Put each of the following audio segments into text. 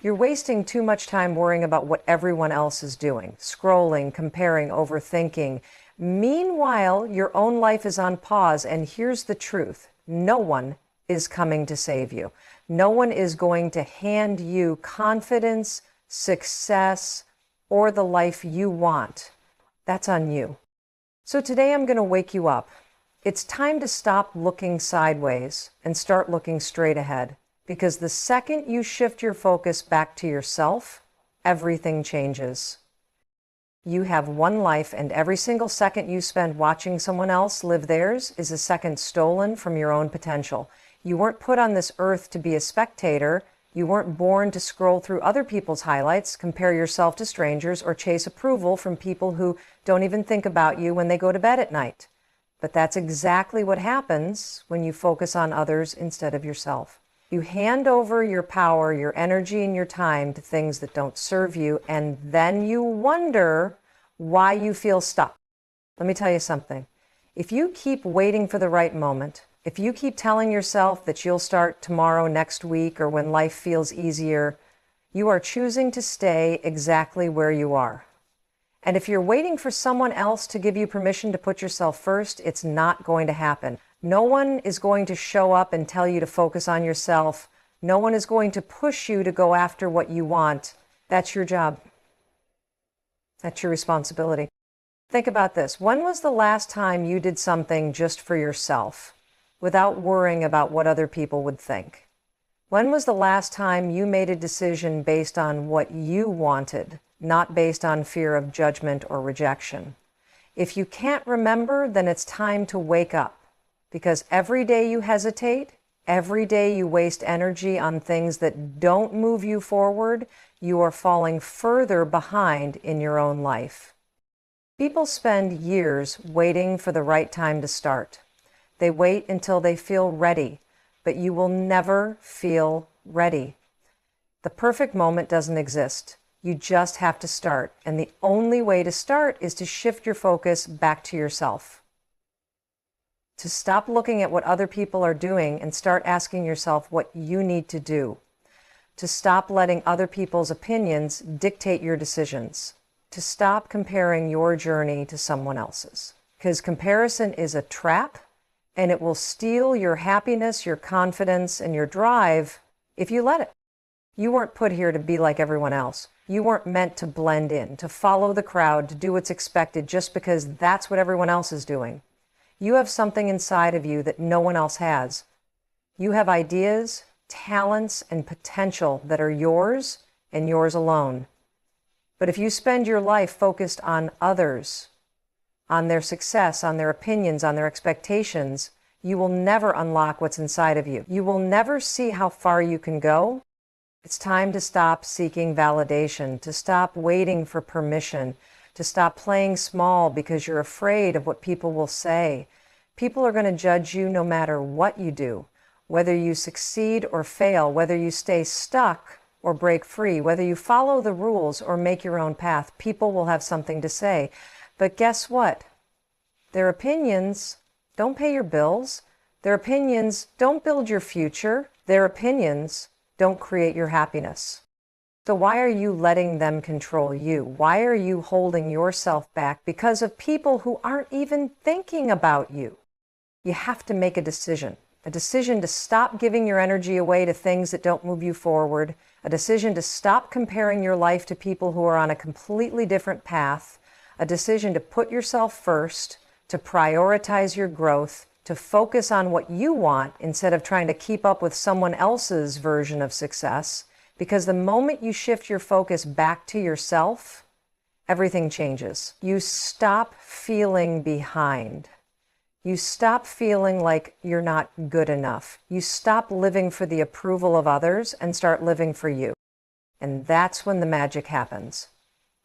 You're wasting too much time worrying about what everyone else is doing, scrolling, comparing, overthinking. Meanwhile, your own life is on pause, and here's the truth. No one is coming to save you. No one is going to hand you confidence, success, or the life you want. That's on you. So today I'm going to wake you up. It's time to stop looking sideways and start looking straight ahead. Because the second you shift your focus back to yourself, everything changes. You have one life, and every single second you spend watching someone else live theirs is a second stolen from your own potential. You weren't put on this earth to be a spectator. You weren't born to scroll through other people's highlights, compare yourself to strangers, or chase approval from people who don't even think about you when they go to bed at night. But that's exactly what happens when you focus on others instead of yourself. You hand over your power, your energy, and your time to things that don't serve you, and then you wonder why you feel stuck. Let me tell you something. If you keep waiting for the right moment, if you keep telling yourself that you'll start tomorrow, next week, or when life feels easier, you are choosing to stay exactly where you are. And if you're waiting for someone else to give you permission to put yourself first, it's not going to happen. No one is going to show up and tell you to focus on yourself. No one is going to push you to go after what you want. That's your job. That's your responsibility. Think about this. When was the last time you did something just for yourself without worrying about what other people would think? When was the last time you made a decision based on what you wanted, not based on fear of judgment or rejection? If you can't remember, then it's time to wake up. Because every day you hesitate, every day you waste energy on things that don't move you forward, you are falling further behind in your own life. People spend years waiting for the right time to start. They wait until they feel ready, but you will never feel ready. The perfect moment doesn't exist. You just have to start. And the only way to start is to shift your focus back to yourself. To stop looking at what other people are doing and start asking yourself what you need to do. To stop letting other people's opinions dictate your decisions. To stop comparing your journey to someone else's. Because comparison is a trap, and it will steal your happiness, your confidence, and your drive if you let it. You weren't put here to be like everyone else. You weren't meant to blend in, to follow the crowd, to do what's expected just because that's what everyone else is doing. You have something inside of you that no one else has. You have ideas, talents, and potential that are yours and yours alone. But if you spend your life focused on others, on their success, on their opinions, on their expectations, you will never unlock what's inside of you. You will never see how far you can go. It's time to stop seeking validation, to stop waiting for permission, to stop playing small because you're afraid of what people will say. People are going to judge you no matter what you do, whether you succeed or fail, whether you stay stuck or break free, whether you follow the rules or make your own path. People will have something to say. But guess what? Their opinions don't pay your bills. Their opinions don't build your future. Their opinions don't create your happiness. So why are you letting them control you? Why are you holding yourself back because of people who aren't even thinking about you? You have to make a decision to stop giving your energy away to things that don't move you forward, a decision to stop comparing your life to people who are on a completely different path, a decision to put yourself first, to prioritize your growth, to focus on what you want instead of trying to keep up with someone else's version of success. Because the moment you shift your focus back to yourself, everything changes. You stop feeling behind. You stop feeling like you're not good enough. You stop living for the approval of others and start living for you. And that's when the magic happens.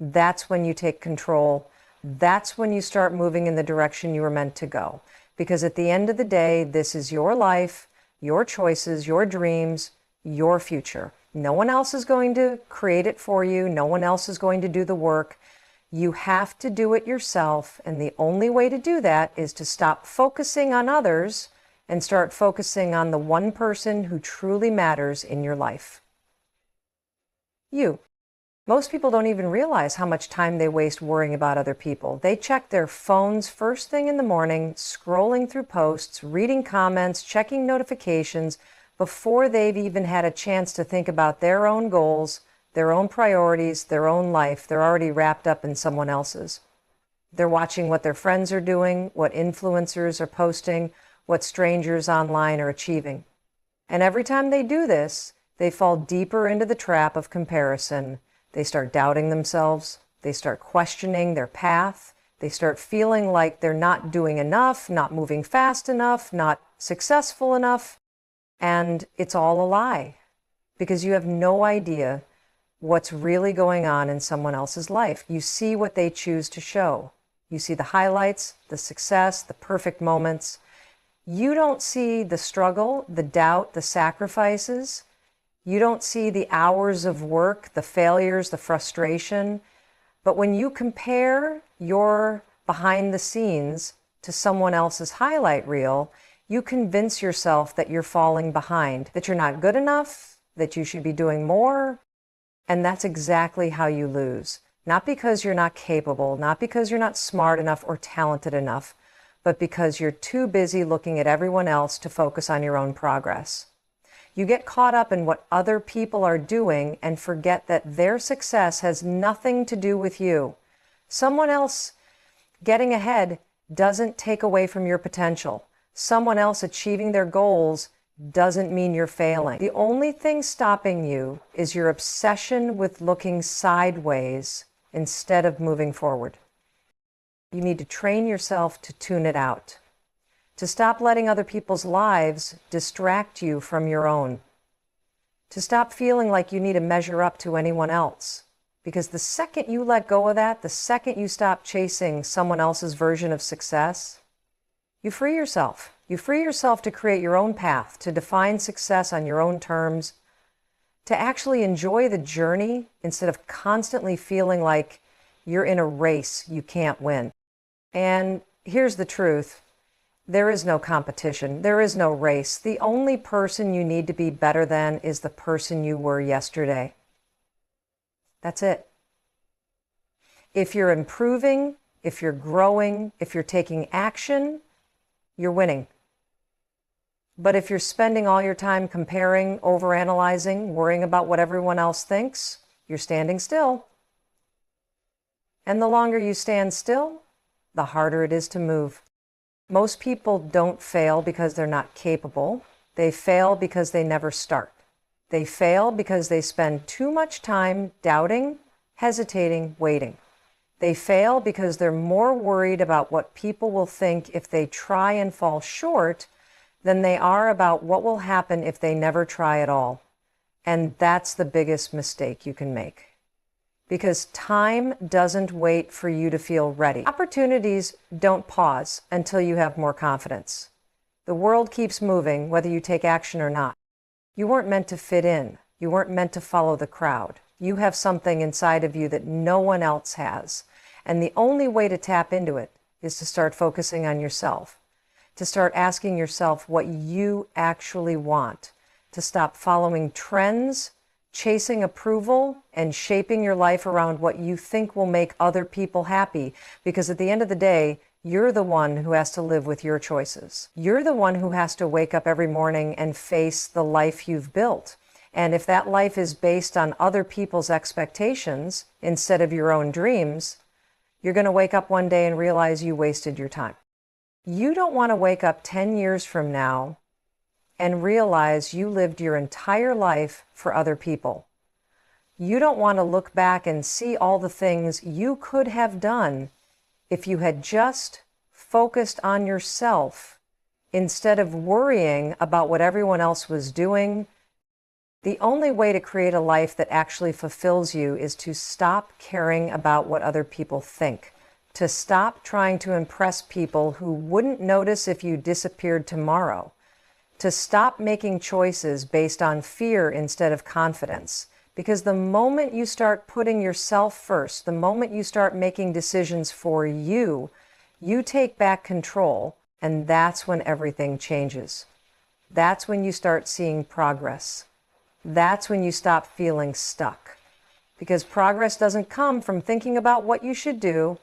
That's when you take control. That's when you start moving in the direction you were meant to go. Because at the end of the day, this is your life, your choices, your dreams, your future. No one else is going to create it for you. No one else is going to do the work. You have to do it yourself. And the only way to do that is to stop focusing on others and start focusing on the one person who truly matters in your life. You. Most people don't even realize how much time they waste worrying about other people. They check their phones first thing in the morning, scrolling through posts, reading comments, checking notifications, before they've even had a chance to think about their own goals, their own priorities, their own life. They're already wrapped up in someone else's. They're watching what their friends are doing, what influencers are posting, what strangers online are achieving. And every time they do this, they fall deeper into the trap of comparison. They start doubting themselves. They start questioning their path. They start feeling like they're not doing enough, not moving fast enough, not successful enough. And it's all a lie, because you have no idea what's really going on in someone else's life. You see what they choose to show. You see the highlights, the success, the perfect moments. You don't see the struggle, the doubt, the sacrifices. You don't see the hours of work, the failures, the frustration. But when you compare your behind the scenes to someone else's highlight reel, you convince yourself that you're falling behind, that you're not good enough, that you should be doing more. And that's exactly how you lose. Not because you're not capable, not because you're not smart enough or talented enough, but because you're too busy looking at everyone else to focus on your own progress. You get caught up in what other people are doing and forget that their success has nothing to do with you. Someone else getting ahead doesn't take away from your potential. Someone else achieving their goals doesn't mean you're failing. The only thing stopping you is your obsession with looking sideways instead of moving forward. You need to train yourself to tune it out, to stop letting other people's lives distract you from your own, to stop feeling like you need to measure up to anyone else. Because the second you let go of that, the second you stop chasing someone else's version of success, you free yourself. You free yourself to create your own path, to define success on your own terms, to actually enjoy the journey instead of constantly feeling like you're in a race you can't win. And here's the truth. There is no competition. There is no race. The only person you need to be better than is the person you were yesterday. That's it. If you're improving, if you're growing, if you're taking action, you're winning. But if you're spending all your time comparing, overanalyzing, worrying about what everyone else thinks, you're standing still. And the longer you stand still, the harder it is to move. Most people don't fail because they're not capable. They fail because they never start. They fail because they spend too much time doubting, hesitating, waiting. They fail because they're more worried about what people will think if they try and fall short than they are about what will happen if they never try at all. And that's the biggest mistake you can make. Because time doesn't wait for you to feel ready. Opportunities don't pause until you have more confidence. The world keeps moving whether you take action or not. You weren't meant to fit in. You weren't meant to follow the crowd. You have something inside of you that no one else has. And the only way to tap into it is to start focusing on yourself, to start asking yourself what you actually want, to stop following trends, chasing approval, and shaping your life around what you think will make other people happy. Because at the end of the day, you're the one who has to live with your choices. You're the one who has to wake up every morning and face the life you've built. And if that life is based on other people's expectations instead of your own dreams, you're going to wake up one day and realize you wasted your time. You don't want to wake up 10 years from now and realize you lived your entire life for other people. You don't want to look back and see all the things you could have done if you had just focused on yourself instead of worrying about what everyone else was doing. The only way to create a life that actually fulfills you is to stop caring about what other people think, to stop trying to impress people who wouldn't notice if you disappeared tomorrow, to stop making choices based on fear instead of confidence. Because the moment you start putting yourself first, the moment you start making decisions for you, you take back control, and that's when everything changes. That's when you start seeing progress. That's when you stop feeling stuck. Because progress doesn't come from thinking about what you should do.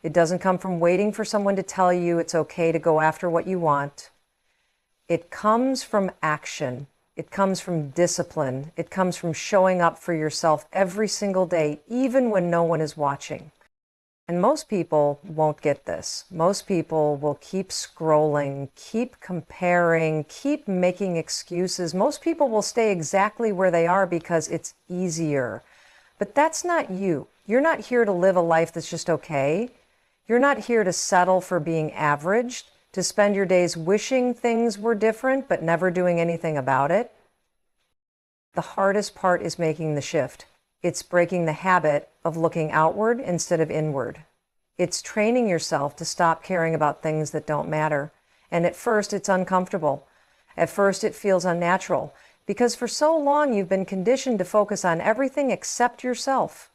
It doesn't come from waiting for someone to tell you it's okay to go after what you want. It comes from action. It comes from discipline. It comes from showing up for yourself every single day, even when no one is watching. And most people won't get this. Most people will keep scrolling, keep comparing, keep making excuses. Most people will stay exactly where they are because it's easier. But that's not you. You're not here to live a life that's just okay. You're not here to settle for being average, to spend your days wishing things were different but never doing anything about it. The hardest part is making the shift. It's breaking the habit of looking outward instead of inward. It's training yourself to stop caring about things that don't matter. And at first, it's uncomfortable. At first, it feels unnatural, because for so long, you've been conditioned to focus on everything except yourself.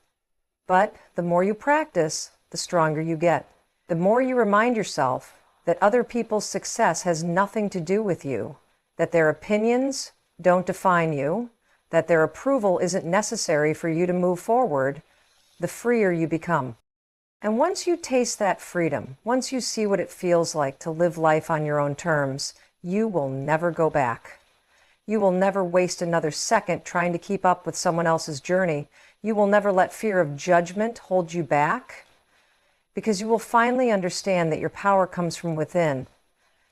But the more you practice, the stronger you get. The more you remind yourself that other people's success has nothing to do with you, that their opinions don't define you, that their approval isn't necessary for you to move forward, the freer you become. And once you taste that freedom, once you see what it feels like to live life on your own terms, you will never go back. You will never waste another second trying to keep up with someone else's journey. You will never let fear of judgment hold you back, because you will finally understand that your power comes from within,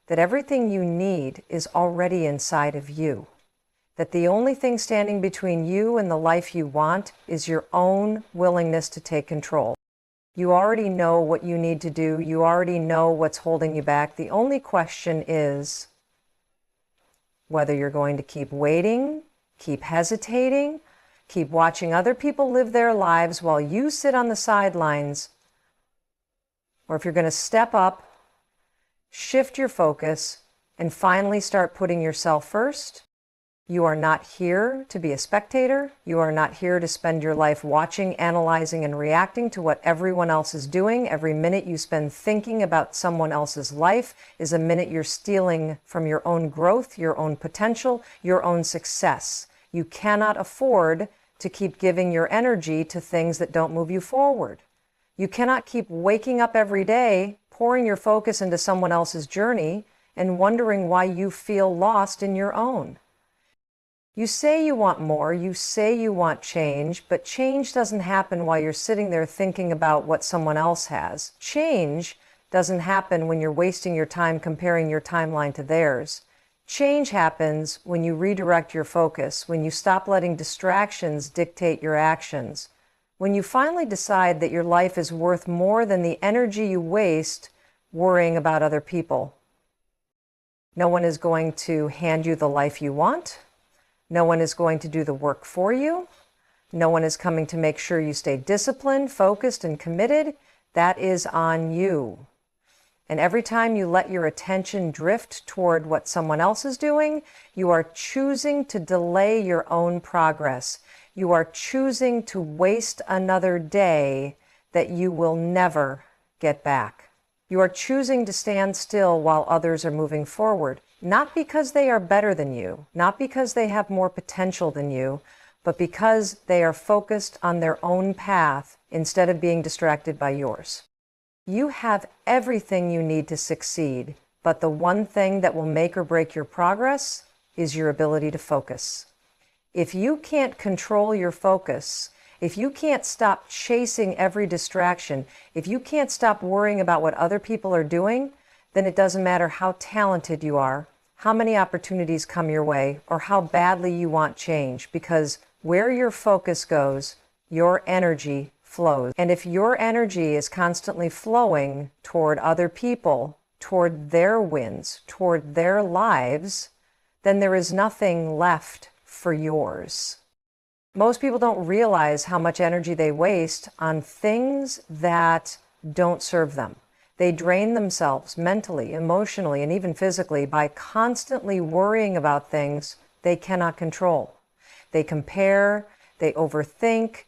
that everything you need is already inside of you. That the only thing standing between you and the life you want is your own willingness to take control. You already know what you need to do. You already know what's holding you back. The only question is whether you're going to keep waiting, keep hesitating, keep watching other people live their lives while you sit on the sidelines, or if you're going to step up, shift your focus, and finally start putting yourself first. You are not here to be a spectator. You are not here to spend your life watching, analyzing, and reacting to what everyone else is doing. Every minute you spend thinking about someone else's life is a minute you're stealing from your own growth, your own potential, your own success. You cannot afford to keep giving your energy to things that don't move you forward. You cannot keep waking up every day, pouring your focus into someone else's journey, and wondering why you feel lost in your own. You say you want more, you say you want change, but change doesn't happen while you're sitting there thinking about what someone else has. Change doesn't happen when you're wasting your time comparing your timeline to theirs. Change happens when you redirect your focus, when you stop letting distractions dictate your actions, when you finally decide that your life is worth more than the energy you waste worrying about other people. No one is going to hand you the life you want. No one is going to do the work for you. No one is coming to make sure you stay disciplined, focused, and committed. That is on you. And every time you let your attention drift toward what someone else is doing, you are choosing to delay your own progress. You are choosing to waste another day that you will never get back. You are choosing to stand still while others are moving forward. Not because they are better than you, not because they have more potential than you, but because they are focused on their own path instead of being distracted by yours. You have everything you need to succeed, but the one thing that will make or break your progress is your ability to focus. If you can't control your focus, if you can't stop chasing every distraction, if you can't stop worrying about what other people are doing, then it doesn't matter how talented you are, how many opportunities come your way, or how badly you want change, because where your focus goes, your energy flows. And if your energy is constantly flowing toward other people, toward their wins, toward their lives, then there is nothing left for yours. Most people don't realize how much energy they waste on things that don't serve them. They drain themselves mentally, emotionally, and even physically by constantly worrying about things they cannot control. They compare, they overthink,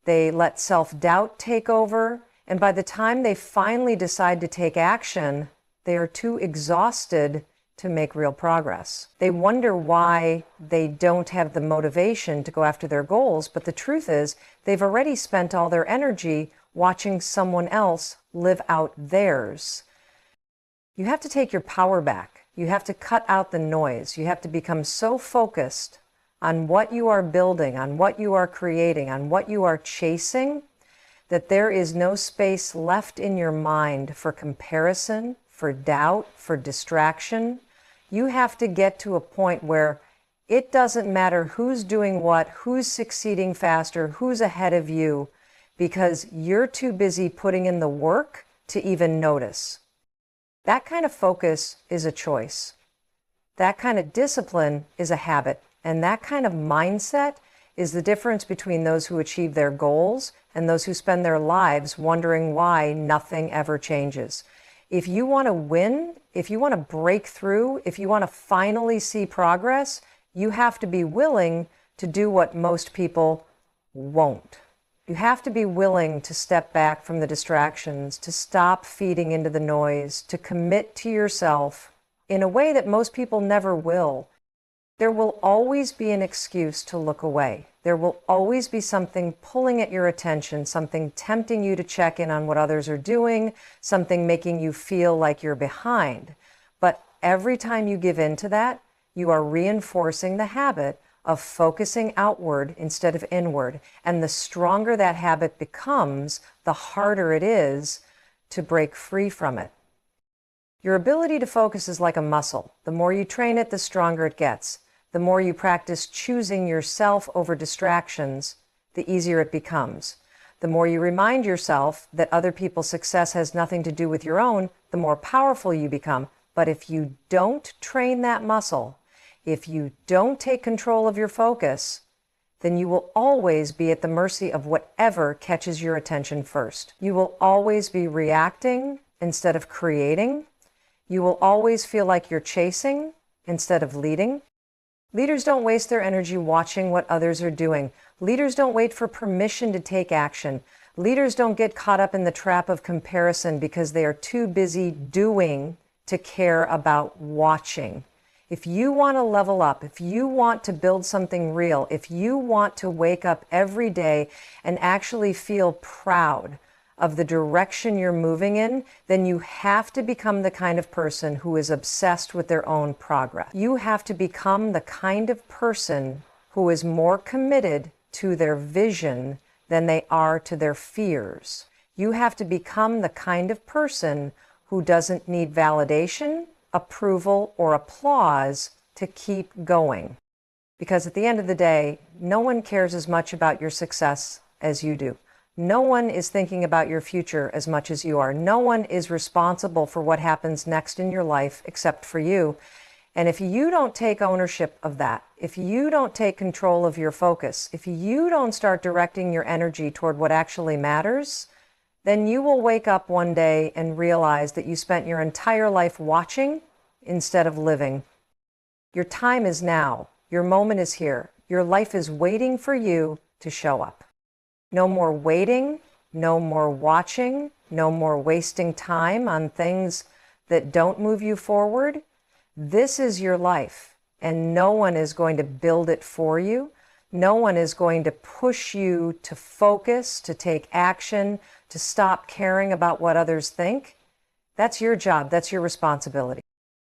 they let self-doubt take over, and by the time they finally decide to take action, they are too exhausted to make real progress. They wonder why they don't have the motivation to go after their goals, but the truth is they've already spent all their energy watching someone else live out theirs. You have to take your power back. You have to cut out the noise. You have to become so focused on what you are building, on what you are creating, on what you are chasing, that there is no space left in your mind for comparison, for doubt, for distraction. You have to get to a point where it doesn't matter who's doing what, who's succeeding faster, who's ahead of you, because you're too busy putting in the work to even notice. That kind of focus is a choice. That kind of discipline is a habit. And that kind of mindset is the difference between those who achieve their goals and those who spend their lives wondering why nothing ever changes. If you want to win, if you want to break through, if you want to finally see progress, you have to be willing to do what most people won't. You have to be willing to step back from the distractions, to stop feeding into the noise, to commit to yourself in a way that most people never will. There will always be an excuse to look away. There will always be something pulling at your attention, something tempting you to check in on what others are doing, something making you feel like you're behind. But every time you give in to that, you are reinforcing the habit of focusing outward instead of inward. And the stronger that habit becomes, the harder it is to break free from it. Your ability to focus is like a muscle. The more you train it, the stronger it gets. The more you practice choosing yourself over distractions, the easier it becomes. The more you remind yourself that other people's success has nothing to do with your own, the more powerful you become. But if you don't train that muscle, if you don't take control of your focus, then you will always be at the mercy of whatever catches your attention first. You will always be reacting instead of creating. You will always feel like you're chasing instead of leading. Leaders don't waste their energy watching what others are doing. Leaders don't wait for permission to take action. Leaders don't get caught up in the trap of comparison because they are too busy doing to care about watching. If you want to level up, if you want to build something real, if you want to wake up every day and actually feel proud of the direction you're moving in, then you have to become the kind of person who is obsessed with their own progress. You have to become the kind of person who is more committed to their vision than they are to their fears. You have to become the kind of person who doesn't need validation, approval, or applause to keep going. Because at the end of the day, no one cares as much about your success as you do. No one is thinking about your future as much as you are. No one is responsible for what happens next in your life except for you. And if you don't take ownership of that, if you don't take control of your focus, if you don't start directing your energy toward what actually matters, then you will wake up one day and realize that you spent your entire life watching instead of living. Your time is now. Your moment is here. Your life is waiting for you to show up. No more waiting, no more watching, no more wasting time on things that don't move you forward. This is your life, and no one is going to build it for you. No one is going to push you to focus, to take action, to stop caring about what others think. That's your job. That's your responsibility.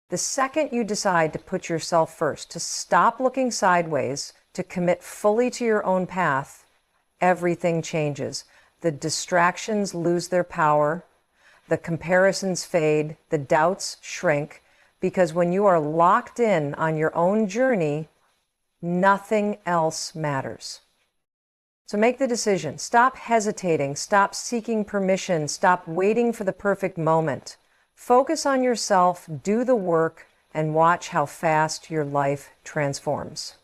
The second you decide to put yourself first, to stop looking sideways, to commit fully to your own path, everything changes. The distractions lose their power, the comparisons fade, the doubts shrink, because when you are locked in on your own journey, nothing else matters. So make the decision. Stop hesitating. Stop seeking permission. Stop waiting for the perfect moment. Focus on yourself, do the work, and watch how fast your life transforms.